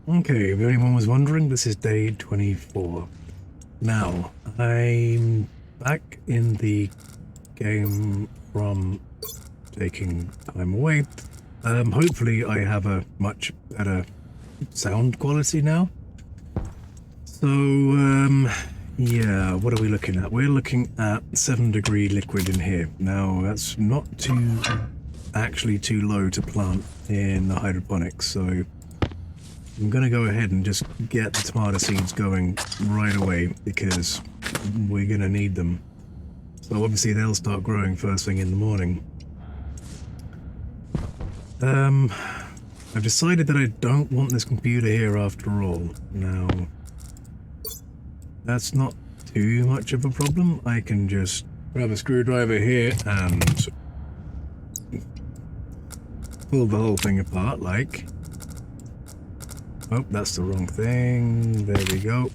Okay, if anyone was wondering, this is day 24. Now, I'm back in the game from taking time away. Hopefully I have a much better sound quality now. So, yeah, what are we looking at? We're looking at 7-degree liquid in here. Now, that's not actually too low to plant in the hydroponics, so I'm going to go ahead and just get the tomato seeds going right away because we're going to need them. So obviously they'll start growing first thing in the morning. I've decided that I don't want this computer here after all. Now, that's not too much of a problem. I can just grab a screwdriver here and pull the whole thing apart like... Oh, that's the wrong thing. There we go.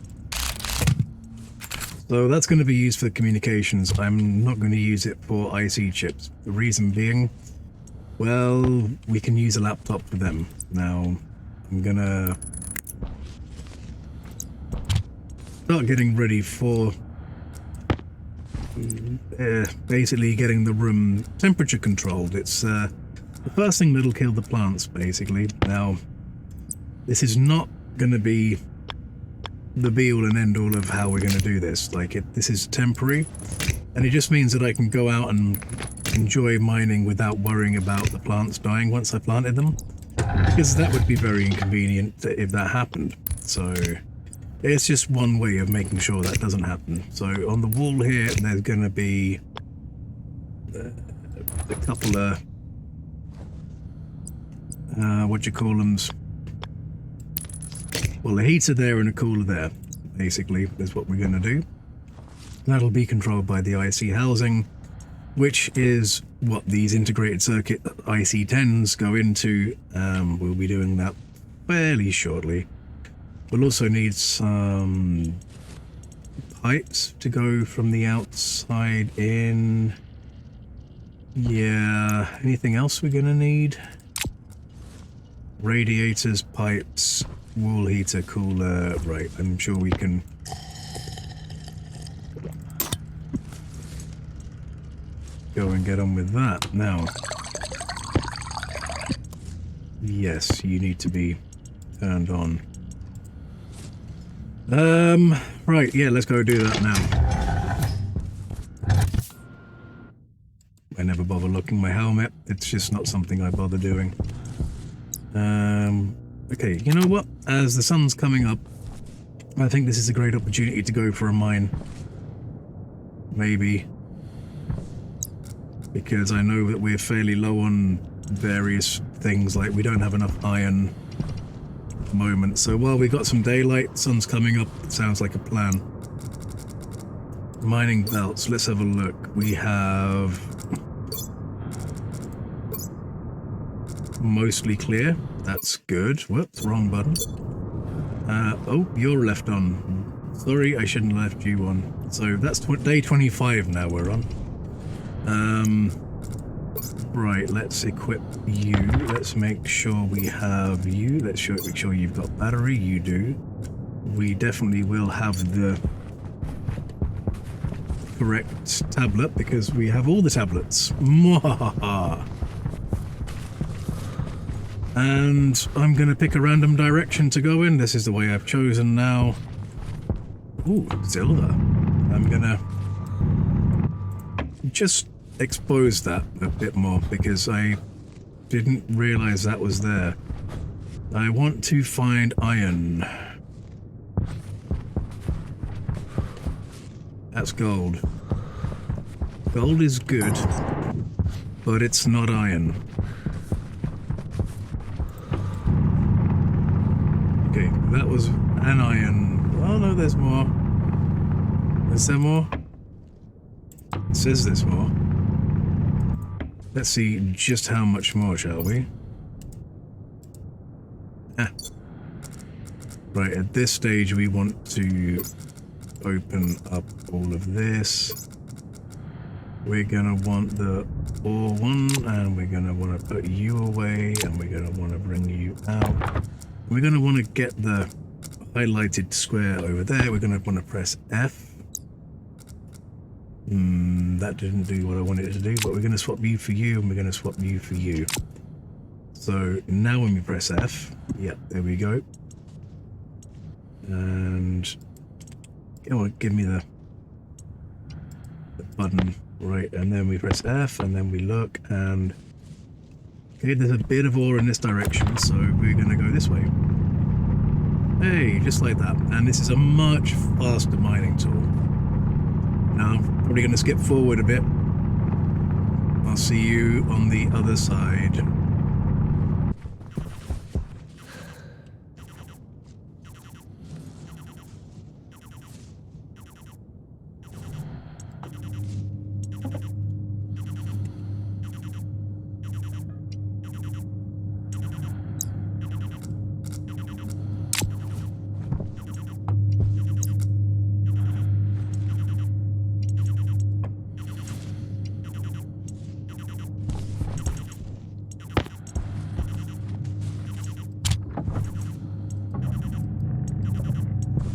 So that's going to be used for communications. I'm not going to use it for IC chips. The reason being, well, we can use a laptop for them. Now, I'm going to start getting ready for basically getting the room temperature controlled. It's the first thing that'll kill the plants, basically. Now, this is not going to be the be-all and end-all of how we're going to do this. Like, this is temporary, and it just means that I can go out and enjoy mining without worrying about the plants dying once I planted them, because that would be very inconvenient if that happened. So it's just one way of making sure that doesn't happen. So on the wall here, there's going to be a couple of what you call them. Well, a heater there and a cooler there, basically, is what we're going to do. That'll be controlled by the IC housing, which is what these integrated circuit IC10s go into. We'll be doing that fairly shortly. We'll also need some pipes to go from the outside in. Yeah, anything else we're going to need? Radiators, pipes, wall heater, cooler. Right, I'm sure we can go and get on with that. Now, yes, you need to be turned on. Right, yeah, let's go do that now. I never bother looking my helmet. It's just not something I bother doing. Okay, you know what? As the sun's coming up, I think this is a great opportunity to go for a mine. Maybe. Because I know that we're fairly low on various things, like we don't have enough iron at the moment. So while we got some daylight, sun's coming up, it sounds like a plan. Mining belts, let's have a look. We have mostly clear. That's good. Whoops, wrong button. Oh, you're left on. Sorry, I shouldn't have left you on. So that's day 25 now we're on. Right, let's equip you. Let's make sure we have you. Let's make sure you've got battery. You do. We definitely will have the correct tablet because we have all the tablets. Mwahaha. And I'm going to pick a random direction to go in. This is the way I've chosen now. Ooh, silver. I'm going to just expose that a bit more because I didn't realize that was there. I want to find iron. That's gold. Gold is good, but it's not iron. Okay, that was an iron. Oh no, there's more. Is there more? It says there's more. Let's see just how much more, shall we? Ah. Right, at this stage we want to open up all of this. We're gonna want the ore one, and we're gonna want to put you away, and we're gonna want to bring you out. We're going to want to get the highlighted square over there. We're going to want to press F. That didn't do what I wanted it to do, but we're going to swap you for you, and we're going to swap you for you. So now when we press F, yep, there we go. And give me the button, right, and then we press F, and then we look, and okay, there's a bit of ore in this direction, so we're going to go this way. Hey, just like that. And this is a much faster mining tool. Now, I'm probably going to skip forward a bit. I'll see you on the other side.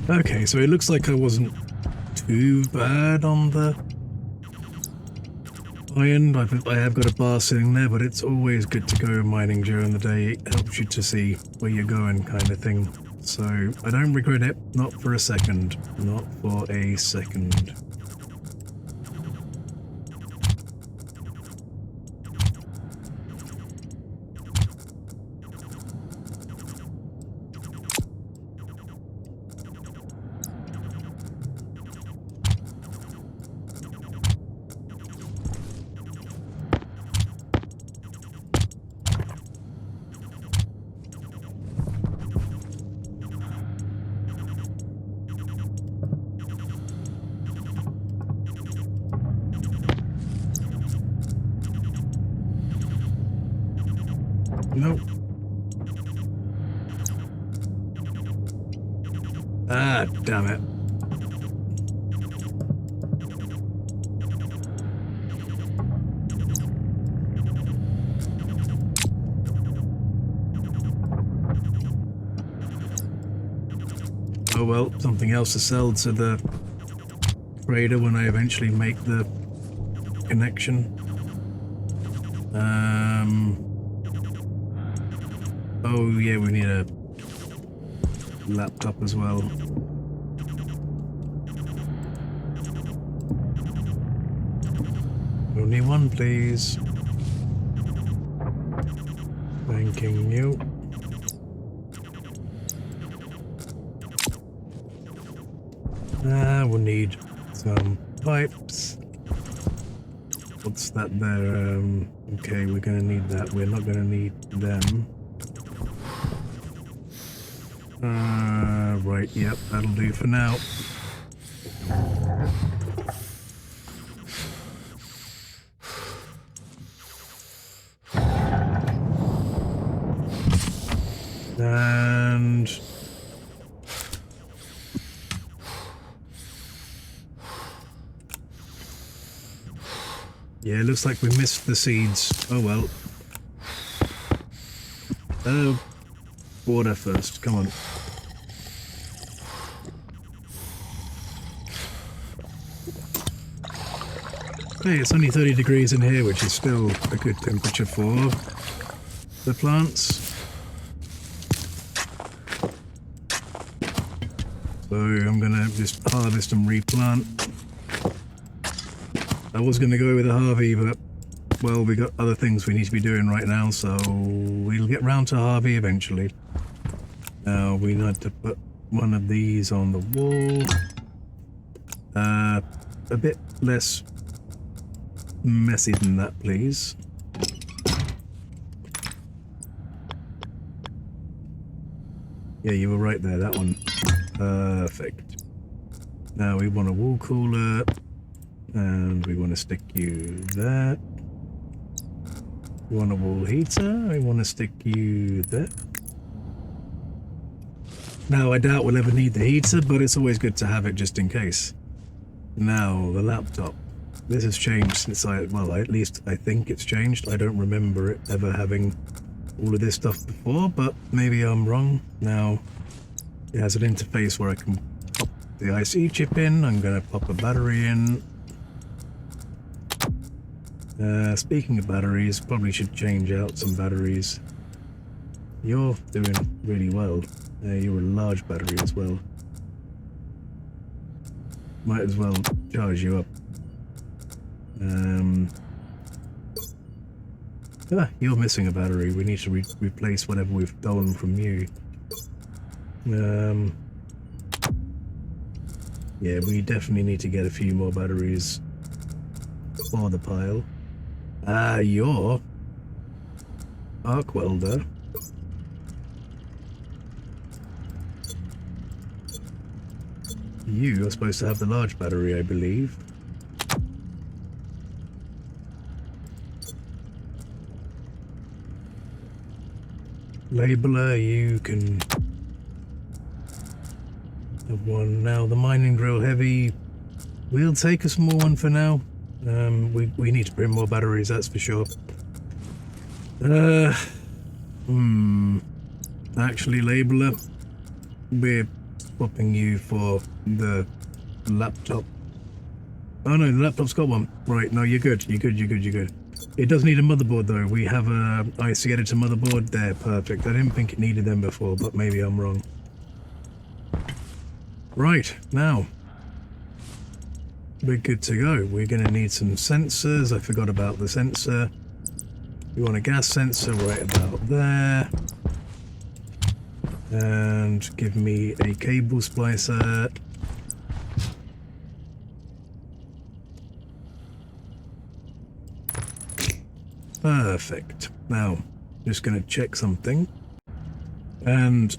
Okay, so it looks like I wasn't too bad on the iron. I have got a bar sitting there, but it's always good to go mining during the day. It helps you to see where you're going, kind of thing. So I don't regret it, not for a second. Not for a second. Nope. Ah, damn it. Oh well, something else to sell to the trader when I eventually make the connection. Oh yeah, we need a laptop as well. Only one, please. Thanking you. We'll need some pipes. What's that there? Okay, we're gonna need that. We're not gonna need them. Right, yep, that'll do for now. And yeah, it looks like we missed the seeds. Oh well. Water first, come on. Hey, it's only 30 degrees in here, which is still a good temperature for the plants. So I'm gonna just harvest and replant. I was gonna go with a Harvey, but well, we got other things we need to be doing right now, so we'll get round to Harvey eventually. Now we need to put one of these on the wall. A bit less messy than that, please. Yeah, you were right there, that one. Perfect. Now we want a wall cooler, and we want to stick you there. We want a wall heater, we want to stick you there. Now I doubt we'll ever need the heater, but it's always good to have it just in case. Now, the laptop. This has changed since well, at least I think it's changed. I don't remember it ever having all of this stuff before, but maybe I'm wrong. Now it has an interface where I can pop the IC chip in. I'm going to pop a battery in. Speaking of batteries, probably should change out some batteries. You're doing really well. You're a large battery as well. Might as well charge you up. You're missing a battery. We need to replace whatever we've stolen from you. Yeah, we definitely need to get a few more batteries for the pile. Your arc welder. You are supposed to have the large battery, I believe. Labeler, you can have one. Now the mining drill heavy, we'll take a small one for now. We need to bring more batteries, that's for sure. Actually, Labeler, we're swapping you for the laptop. Oh no, the laptop's got one. Right, no, you're good. You're good. It does need a motherboard though. We have a IC editor motherboard there. Perfect. I didn't think it needed them before, but maybe I'm wrong. Right, now we're good to go. We're going to need some sensors. I forgot about the sensor. We want a gas sensor right about there. And give me a cable splicer. Perfect. Now, just going to check something. And,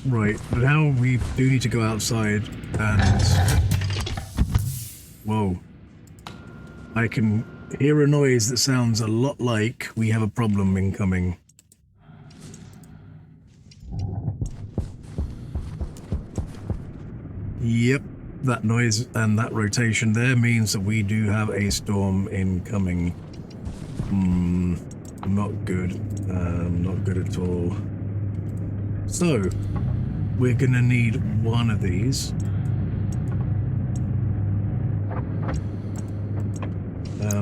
right, but now we do need to go outside and... Whoa. I can hear a noise that sounds a lot like we have a problem incoming. Yep, that noise and that rotation there means that we do have a storm incoming. Not good. Not good at all. So, we're gonna need one of these.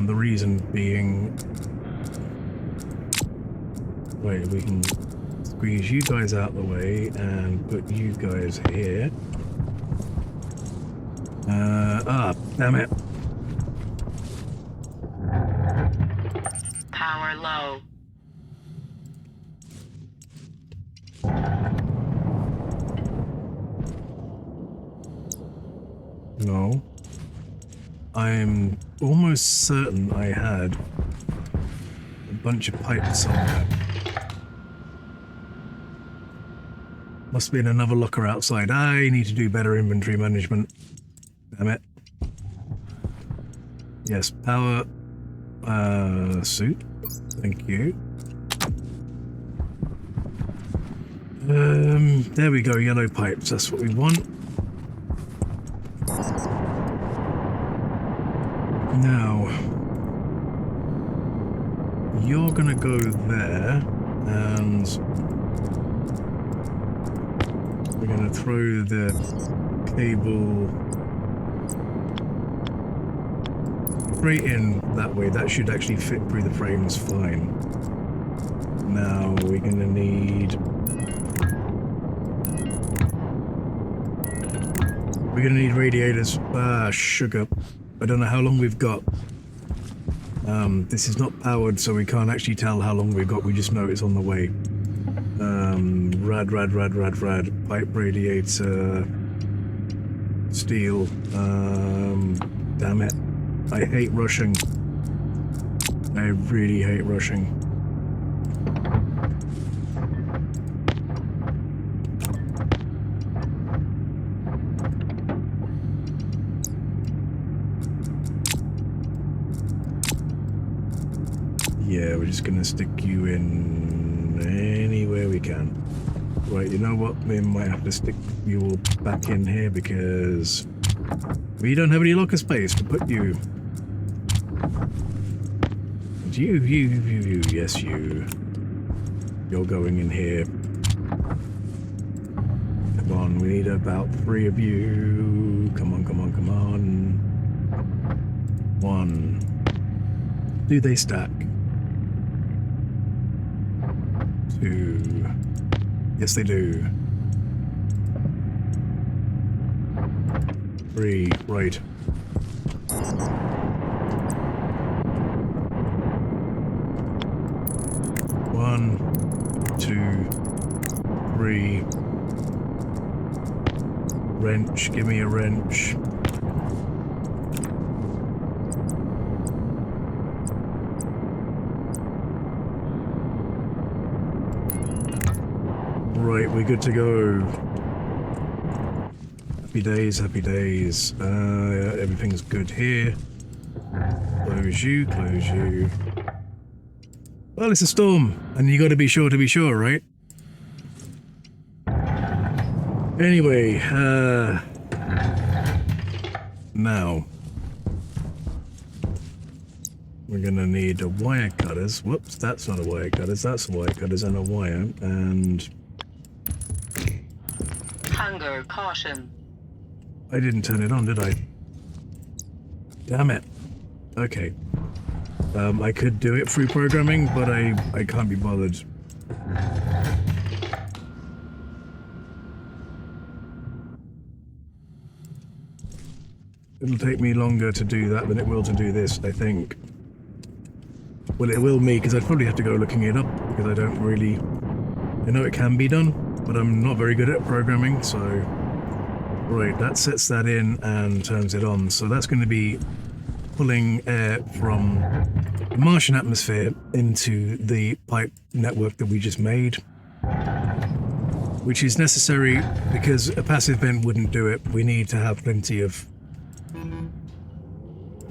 The reason being... Wait, we can squeeze you guys out the way and put you guys here. Damn it. Power low. No. I'm almost certain I had a bunch of pipes somewhere. Must be in another locker outside. I need to do better inventory management. Damn it. Yes, power suit. Thank you. There we go, yellow pipes. That's what we want. Now, you're gonna go there, and we're gonna throw the cable straight in that way. That should actually fit through the frames fine. Now we're gonna need... radiators. Sugar. I don't know how long we've got. This is not powered, so we can't actually tell how long we've got. We just know it's on the way. Rad. Pipe radiator. Steel. Damn it. I hate rushing. I really hate rushing. Yeah, we're just gonna stick you in anywhere we can. Right, you know what? We might have to stick you all back in here because we don't have any locker space to put you. And you, yes you. you're going in here. Come on, we need about 3 of you. Come on, come on, come on. 1. Do they stack? 2. Yes, they do. 3, right. 1, 2, 3. Wrench, give me a wrench. Right, we're good to go. Happy days, happy days. Everything's good here. Close you, close you. Well, it's a storm, and you got to be sure, right? Anyway, now we're gonna need a wire cutters. Whoops, that's not a wire cutters. That's a wire cutters and a wire. And hunger caution. I didn't turn it on, did I? Damn it. Okay. I could do it through programming, but I can't be bothered. It'll take me longer to do that than it will to do this, I think. Well, it will me, because I'd probably have to go looking it up, because I don't really... I know it can be done, but I'm not very good at programming, so... Right, that sets that in and turns it on. So that's going to be pulling air from the Martian atmosphere into the pipe network that we just made. Which is necessary because a passive vent wouldn't do it. We need to have plenty of...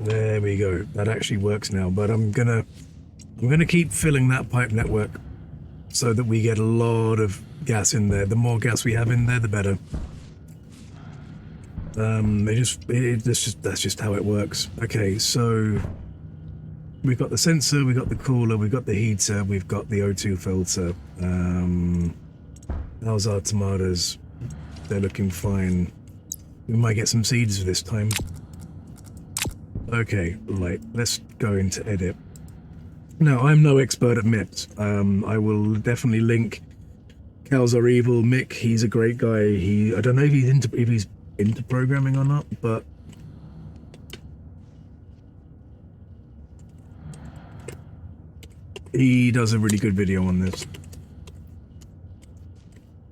There we go. That actually works now, but I'm gonna keep filling that pipe network so that we get a lot of gas in there. The more gas we have in there, the better. That's just how it works. Okay, so we've got the sensor, we've got the cooler, we've got the heater, we've got the O2 filter. How's our tomatoes? They're looking fine. We might get some seeds this time. Okay, right, let's go into edit. Now, I'm no expert at MIPS. I will definitely link Cows Are Evil. Mick, he's a great guy. I don't know if he's into programming or not, but he does a really good video on this.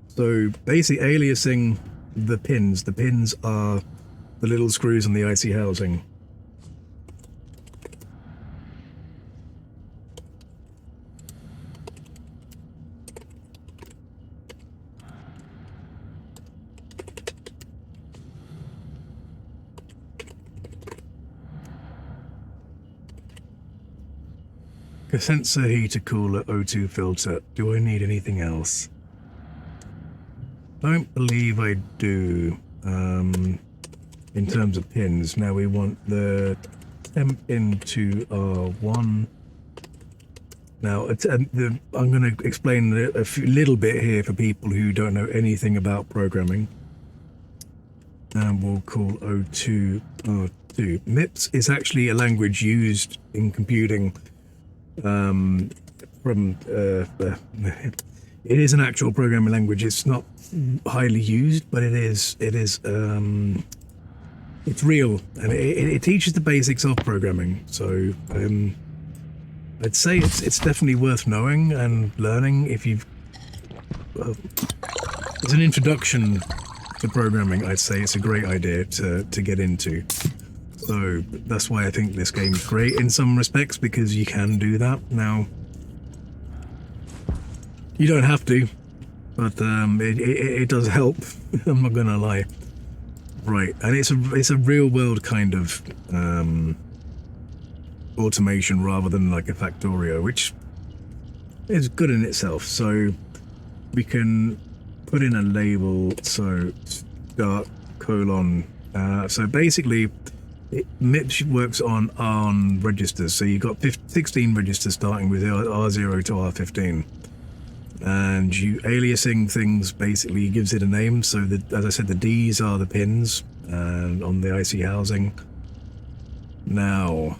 So basically aliasing the pins are the little screws on the IC housing. A sensor, heater, cooler, O2 filter. Do I need anything else? Don't believe I do. In terms of pins. Now we want the temp into R1. Now I'm going to explain a little bit here for people who don't know anything about programming. And we'll call O2 R2. MIPS is actually a language used in computing. It is an actual programming language. It's not highly used, but it's real, and it teaches the basics of programming. So I'd say it's definitely worth knowing and learning if you've as an introduction to programming. I'd say it's a great idea to get into. So that's why I think this game's great in some respects, because you can do that. Now, you don't have to, but it does help. I'm not gonna lie. Right, and it's a real world kind of automation rather than like a Factorio, which is good in itself. So we can put in a label. So start colon. So basically, MIPS works on registers, so you've got 16 registers starting with R0 to R15. and you aliasing things basically gives it a name. So that, as I said, the D's are the pins on the IC housing. Now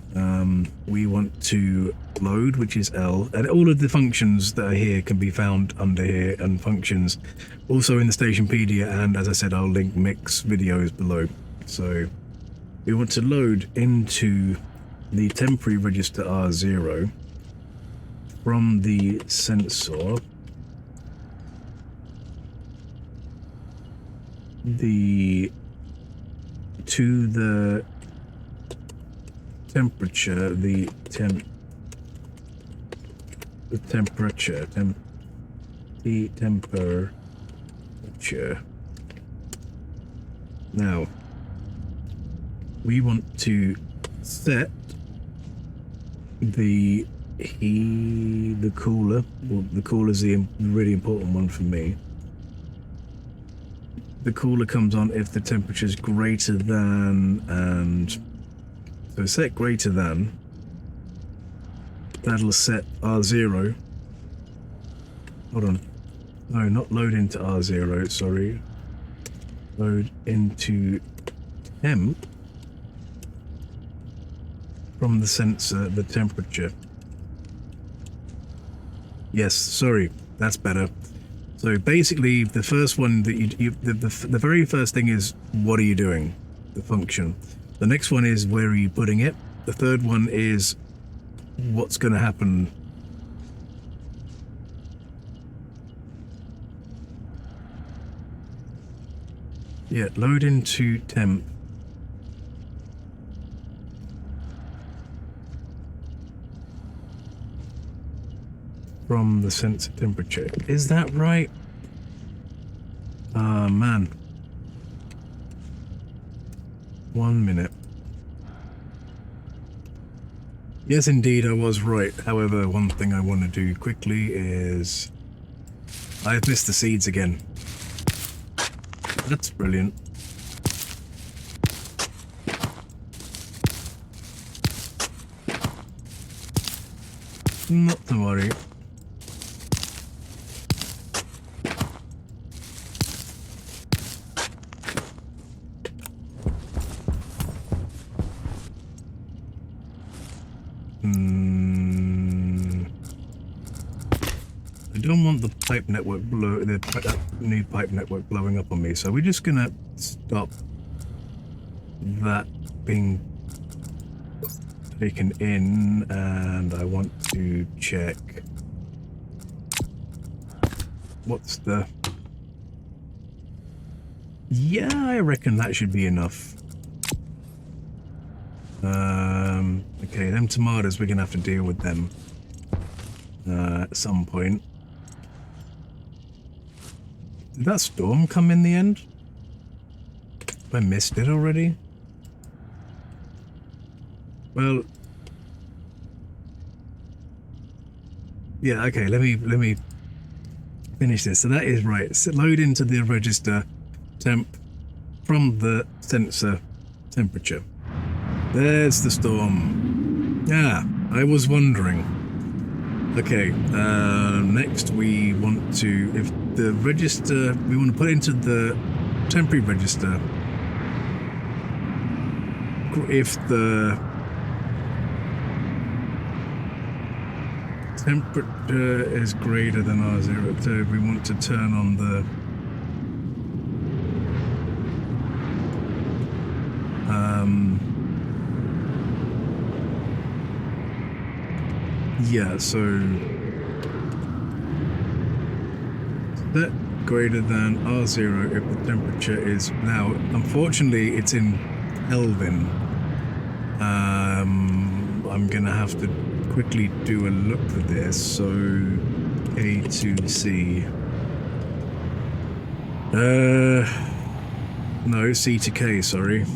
we want to load, which is L, and all of the functions that are here can be found under here, and functions also in the Stationpedia, and as I said, I'll link MIPS videos below. So we want to load into the temporary register R0 from the sensor to the temperature, the temperature. Now we want to set the cooler. Well, the cooler is the really important one for me. The cooler comes on if the temperature is greater than, and so set greater than. That'll set R0. Hold on. No, not load into R0, sorry. Load into temp from the sensor, the temperature. Yes, sorry, that's better. So basically, the first one that the very first thing is, what are you doing? The function. The next one is, where are you putting it? The third one is, what's going to happen? Yeah, load into temp. From the sensor temperature. Is that right? Ah, man. 1 minute. Yes, indeed, I was right. However, one thing I want to do quickly is... I've missed the seeds again. That's brilliant. Not to worry. I don't want the pipe network the new pipe network blowing up on me, so we're just gonna stop that being taken in, and I want to check what's the... Yeah, I reckon that should be enough. Okay, them tomatoes, we're gonna have to deal with them at some point. Did that storm come in the end? I missed it already? Well, yeah, okay, let me finish this. So that is right. So load into the register temp from the sensor temperature. There's the storm. Yeah, I was wondering. Okay, next we want to, if the register, we want to put into the temporary register, if the temperature is greater than R0, so we want to turn on the yeah, so that greater than R0 if the temperature is, now unfortunately it's in Kelvin. I'm gonna have to quickly do a look for this, so A2C, no, C to K, sorry.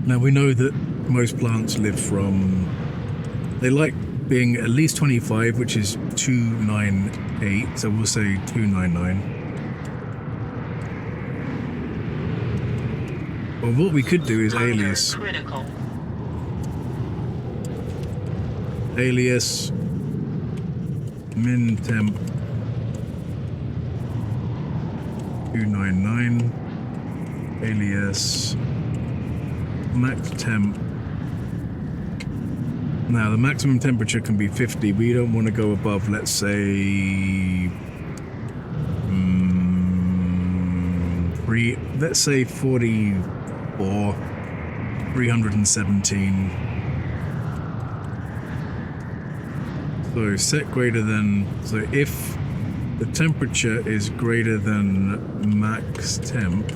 Now we know that most plants live from, they like being at least 25, which is 298, so we'll say 299. Well, what we could do is alias. Critical. alias min temp 299 alias max temp. Now the maximum temperature can be 50. We don't want to go above, let's say, let's say 44, 317. So set greater than, so if the temperature is greater than max temp,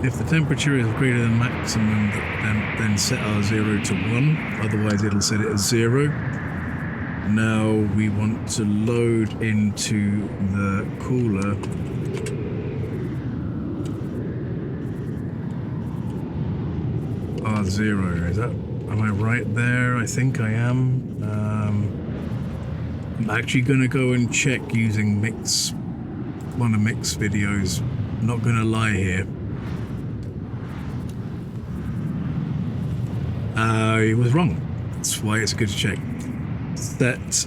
if the temperature is greater than maximum, then set R0 to 1, otherwise it'll set it as 0. Now we want to load into the cooler R0. Is that, am I right there? I think I am. I'm actually going to go and check using MIPS, one of MIPS videos. I'm not going to lie here. I was wrong. That's why it's good to check. Set.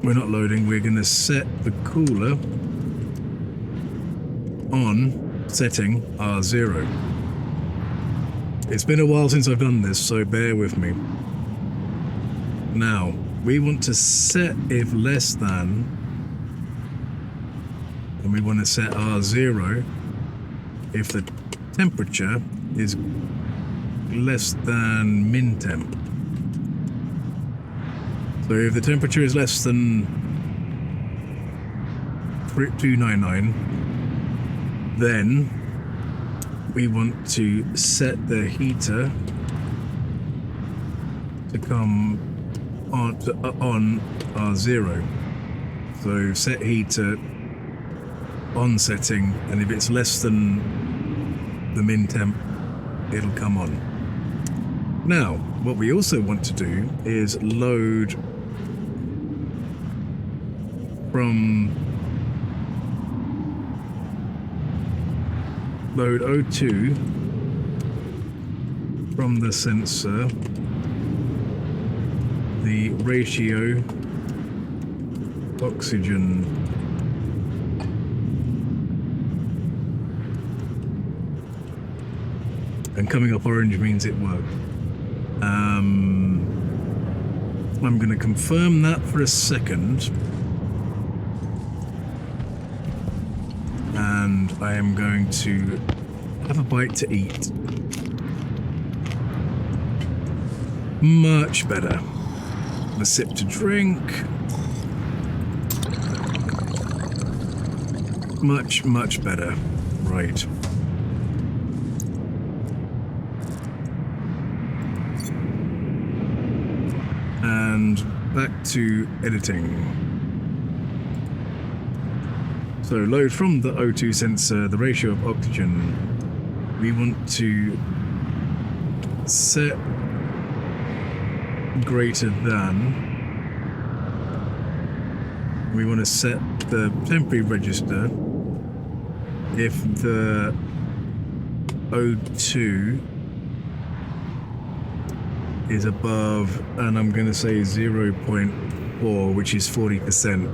We're not loading. We're going to set the cooler on setting R0. It's been a while since I've done this, so bear with me. Now, we want to set if less than, and we want to set R0 if the temperature is less than min temp. So if the temperature is less than 299, then we want to set the heater to come on R0. So set heater on setting, and if it's less than the min temp, it'll come on. Now, what we also want to do is load from load O2 from the sensor the ratio oxygen and coming up orange means it worked. I'm going to confirm that for a second, and I am going to have a bite to eat. Much better. A sip to drink. Much better. Right. And back to editing. So load from the O2 sensor the ratio of oxygen. We want to set greater than. We want to set the temporary register if the O2 is above, and I'm going to say 0.4, which is 40%.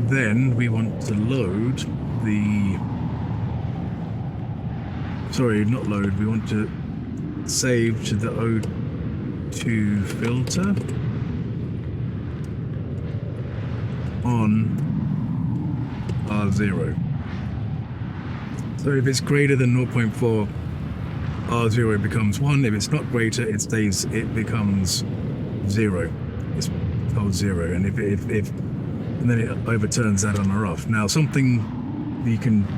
Then we want to load the, sorry, not load, we want to save to the O2 filter on R0. So if it's greater than 0.4, R0 becomes 1. If it's not greater, it becomes 0. It's told 0, and and then it overturns that on or off. Now something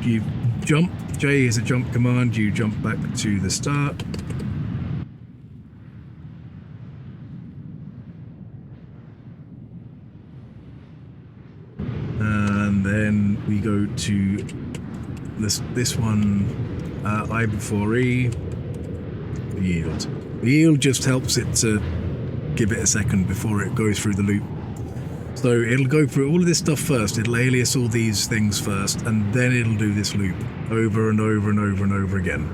you jump. J is a jump command. You jump back to the start. And then we go to this one, I before E, yield. The yield just helps it to give it a second before it goes through the loop. So it'll go through all of this stuff first. It'll alias all these things first, and then it'll do this loop over and over and over and over again.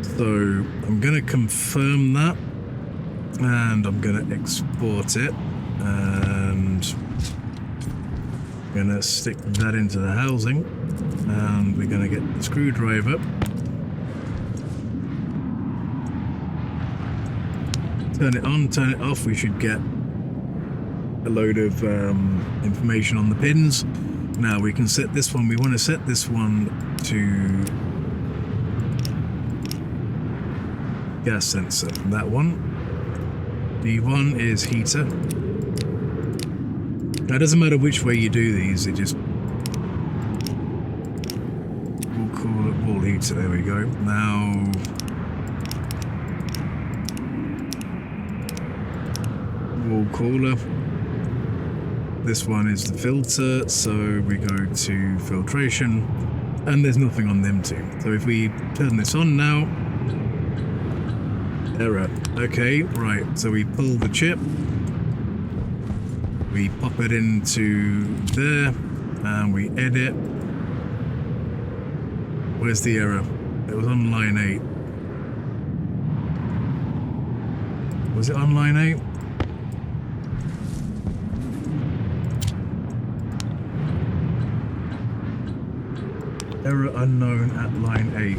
So I'm going to confirm that, and I'm going to export it, and I'm going to stick that into the housing, and we're going to get the screwdriver. Turn it on, turn it off. We should get a load of information on the pins. Now we can set this one. We want to set this one to gas sensor. That one. The one is heater. Now it doesn't matter which way you do these. It just we'll call it wall heater. There we go. Now. Wall cooler. This one is the filter, so we go to filtration, and there's nothing on them too. So if we turn this on now, error. Okay, right, so we pull the chip, we pop it into there, and we edit. Where's the error? It was on line 8. Was it on line 8? Error unknown at line 8.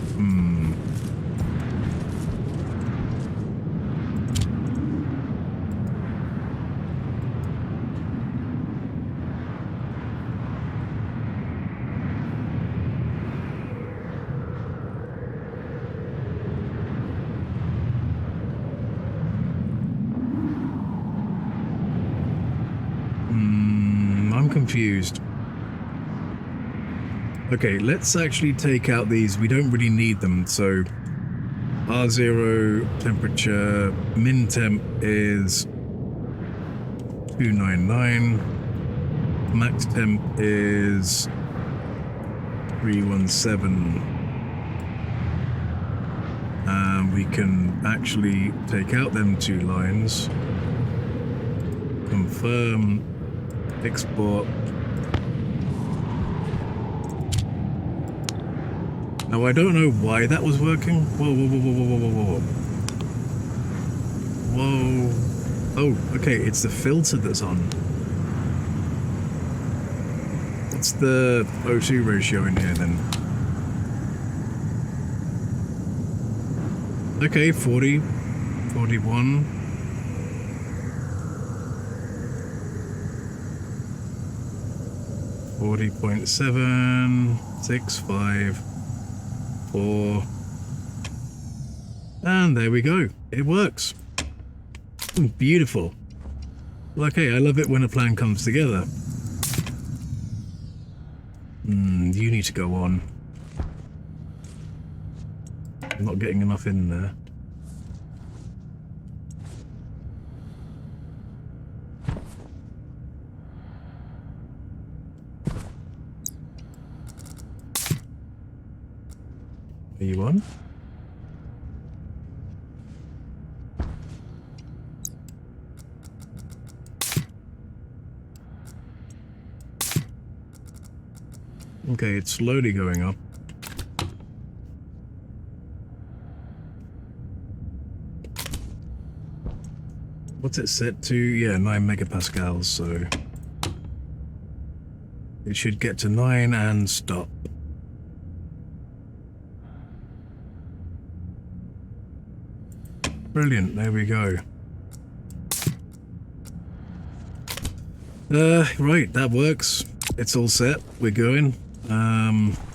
I'm confused. Okay, let's actually take out these. We don't really need them. So R0 temperature, min temp is 299. Max temp is 317. And we can actually take out them 2 lines. Confirm, export. Now, I don't know why that was working. Whoa, whoa, whoa, whoa, whoa, whoa, whoa, whoa. Oh, okay, it's the filter that's on. What's the O2 ratio in here, then? Okay, 40, 41. .765. 4, and there we go. It works. Beautiful. Okay, I love it when a plan comes together. You need to go on. I'm not getting enough in there. Are you on? Okay, it's slowly going up. What's it set to? Yeah, 9 megapascals, so it should get to 9 and stop. Brilliant, there we go. Right, that works. It's all set. We're going.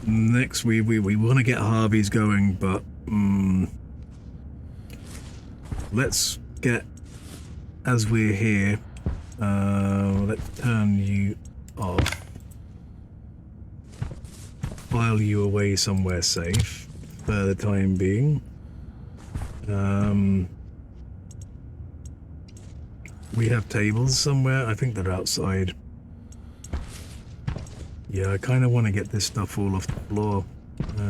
Next we want to get Harvey's going, but let's get, as we're here, let's turn you off. File you away somewhere safe for the time being. We have tables somewhere. I think they're outside. Yeah, I kind of want to get this stuff all off the floor. I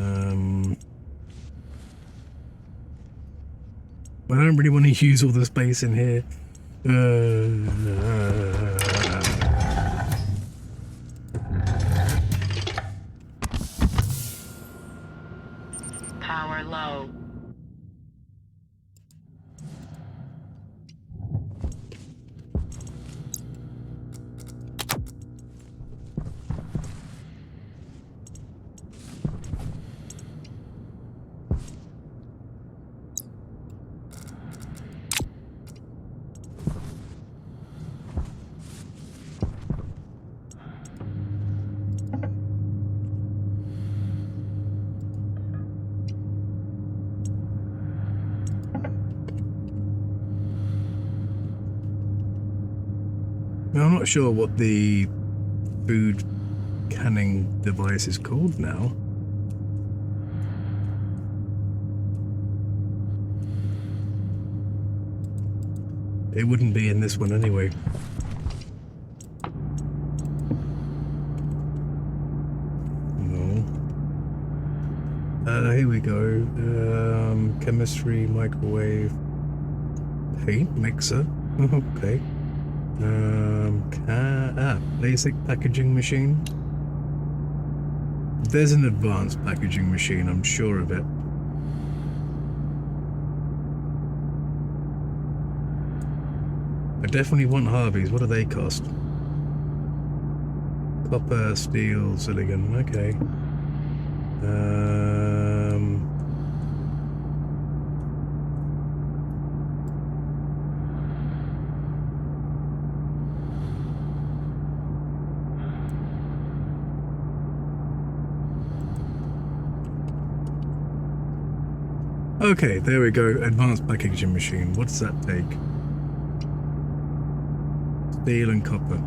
don't really want to use all the space in here. power low. Now, I'm not sure what the food canning device is called now. It wouldn't be in this one anyway. No. Here we go. Chemistry, microwave, paint mixer. Okay. Basic packaging machine. There's an advanced packaging machine, I'm sure of it. I definitely want Harvey's. What do they cost? Copper, steel, silicon. Okay. Okay, there we go. Advanced packaging machine. What does that take? Steel and copper.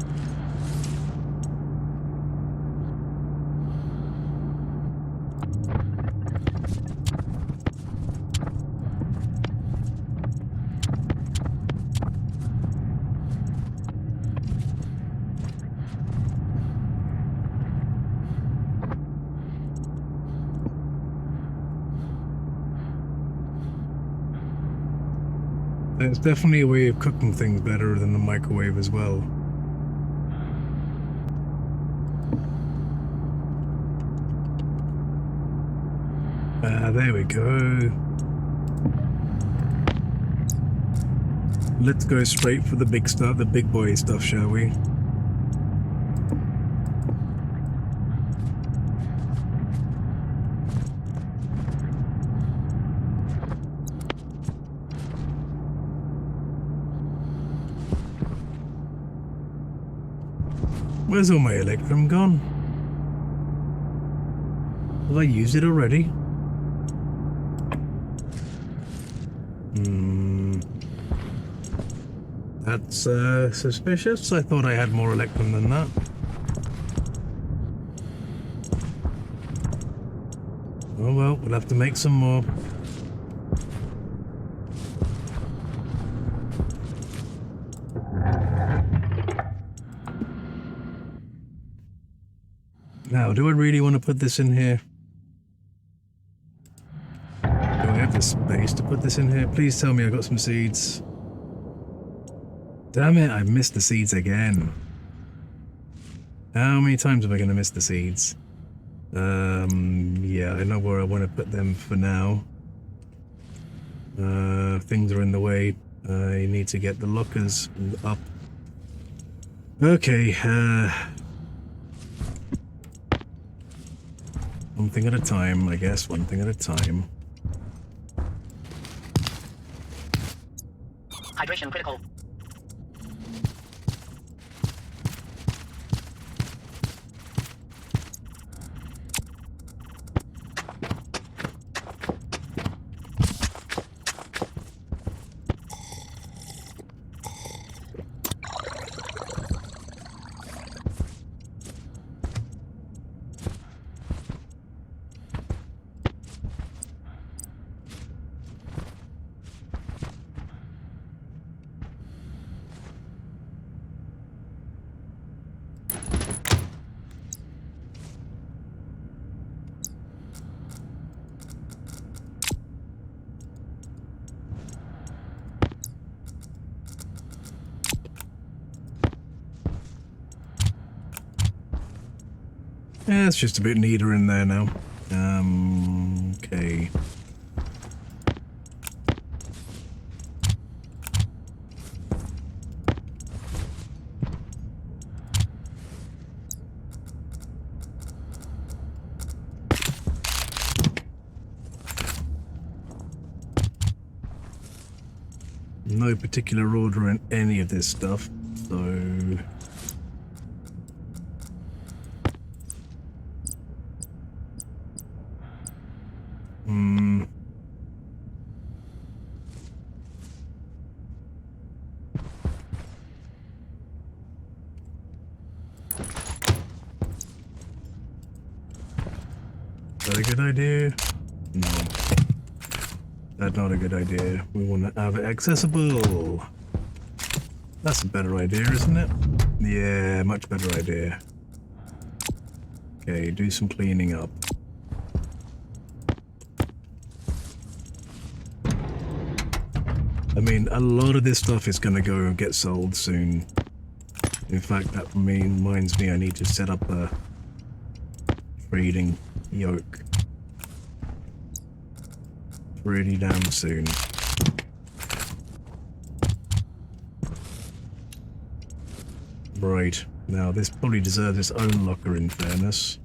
It's definitely a way of cooking things better than the microwave as well. There we go. Let's go straight for the big stuff, the big boy stuff, shall we? Where's all my electrum gone? Have I used it already? That's suspicious. I thought I had more electrum than that. Oh well, we'll have to make some more. Now, do I really want to put this in here? Do I have the space to put this in here? Please tell me I got some seeds. Damn it, I've missed the seeds again. How many times am I going to miss the seeds? Yeah, I know where I want to put them for now. Things are in the way. I need to get the lockers up. Okay, one thing at a time, I guess. One thing at a time. Hydration critical. Yeah, it's just a bit neater in there now. Okay. No particular order in any of this stuff, so... Is that a good idea? No. That's not a good idea. We want to have it accessible. That's a better idea, isn't it? Yeah, much better idea. Okay, do some cleaning up. I mean, a lot of this stuff is going to go and get sold soon. In fact, that reminds me I need to set up a trading yoke pretty damn soon. Right, now this probably deserves its own locker in fairness.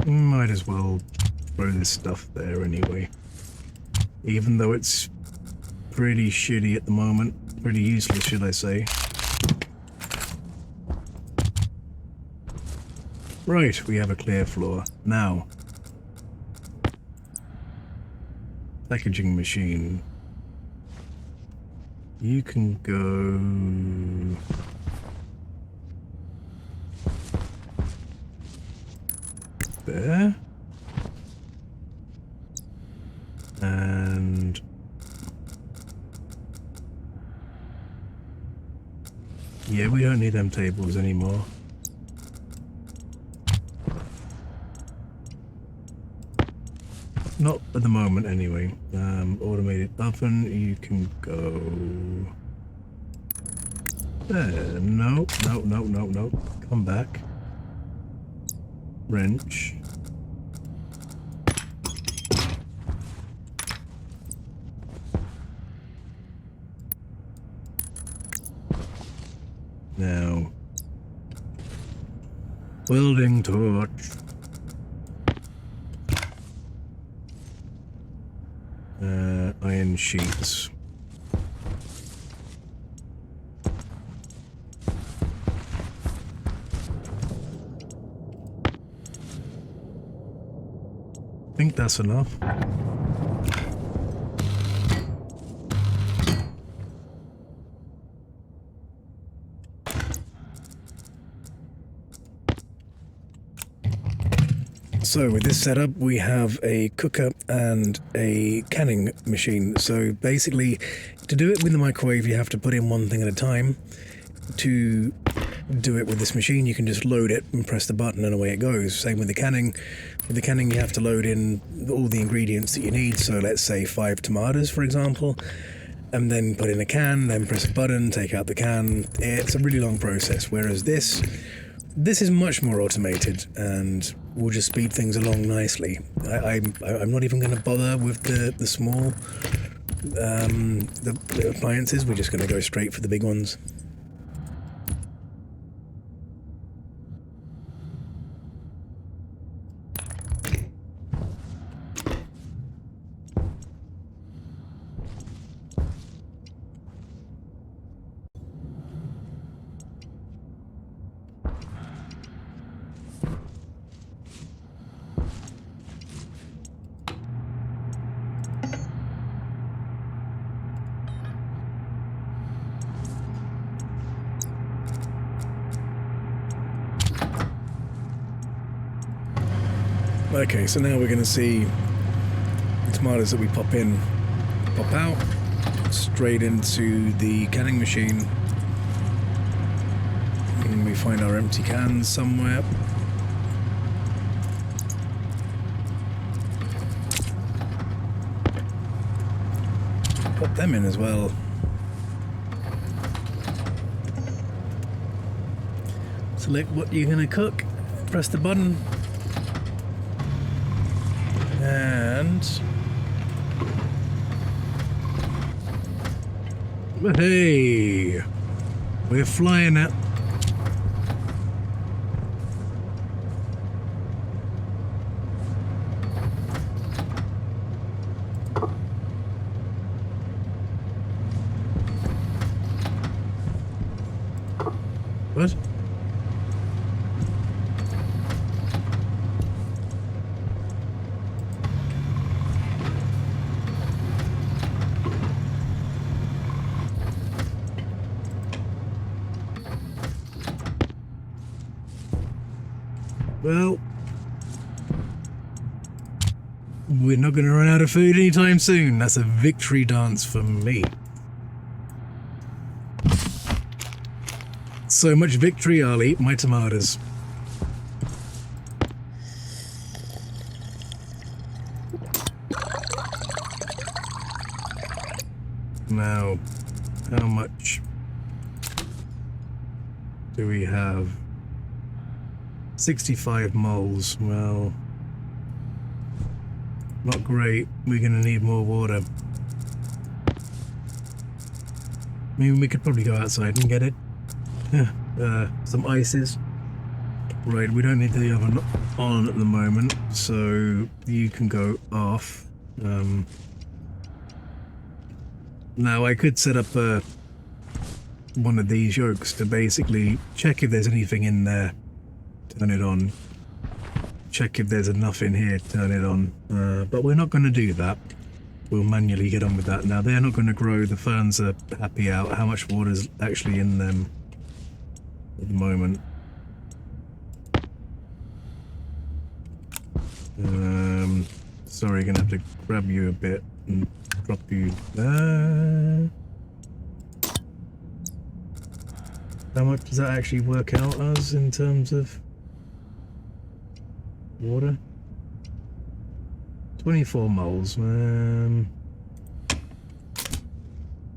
Might as well throw this stuff there anyway. Even though it's pretty shitty at the moment. Pretty useless, should I say. Right, we have a clear floor. Now. Packaging machine. You can go... there. And yeah, we don't need them tables anymore. Not at the moment anyway. Automated oven, you can go there. No, no, no, no, no. Come back. Wrench. Now, welding torch. Iron sheets. I think that's enough. So with this setup, we have a cooker and a canning machine. So basically, to do it with the microwave, you have to put in one thing at a time. To do it with this machine, you can just load it and press the button and away it goes. Same with the canning. With the canning, you have to load in all the ingredients that you need. So let's say 5 tomatoes, for example, and then put in a can, then press a button, take out the can. It's a really long process. Whereas this is much more automated and will just speed things along nicely. I'm not even going to bother with the small the appliances. We're just going to go straight for the big ones. Okay, so now we're going to see the tomatoes that we pop in, pop out, straight into the canning machine. And we find our empty cans somewhere. put them in as well. Select what you're going to cook, press the button, and hey, we're flying it. What? Well, we're not going to run out of food anytime soon. That's a victory dance for me. So much victory, I'll eat my tomatoes. Now, how much do we have? 65 moles. Well, not great. We're going to need more water. I mean, we could probably go outside and get it. Some ices. Right, we don't need the oven on at the moment, so you can go off. Now, I could set up one of these yolks to basically check if there's anything in there. Turn it on. Check if there's enough in here, turn it on. But we're not going to do that. We'll manually get on with that. Now, they're not going to grow. The ferns are happy out. How much water is actually in them at the moment? Sorry, going to have to grab you a bit and drop you there. How much does that actually work out as in terms of water? 24 moles. I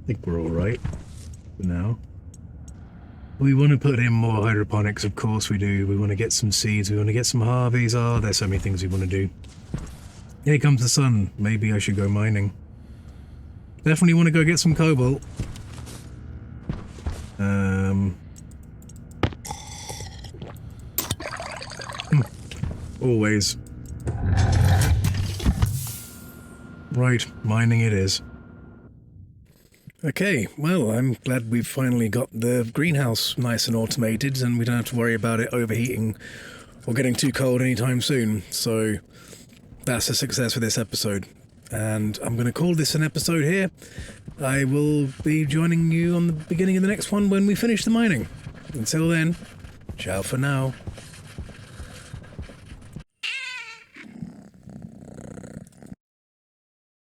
think we're all right for now. We want to put in more hydroponics, of course we do. We want to get some seeds, we want to get some Harveys. Oh, there's so many things we want to do. Here comes the sun. Maybe I should go mining. Definitely want to go get some cobalt. Always. Right, mining it is. Okay, well, I'm glad we've finally got the greenhouse nice and automated and we don't have to worry about it overheating or getting too cold anytime soon. So that's a success for this episode. And I'm going to call this an episode here. I will be joining you on the beginning of the next one when we finish the mining. Until then, ciao for now.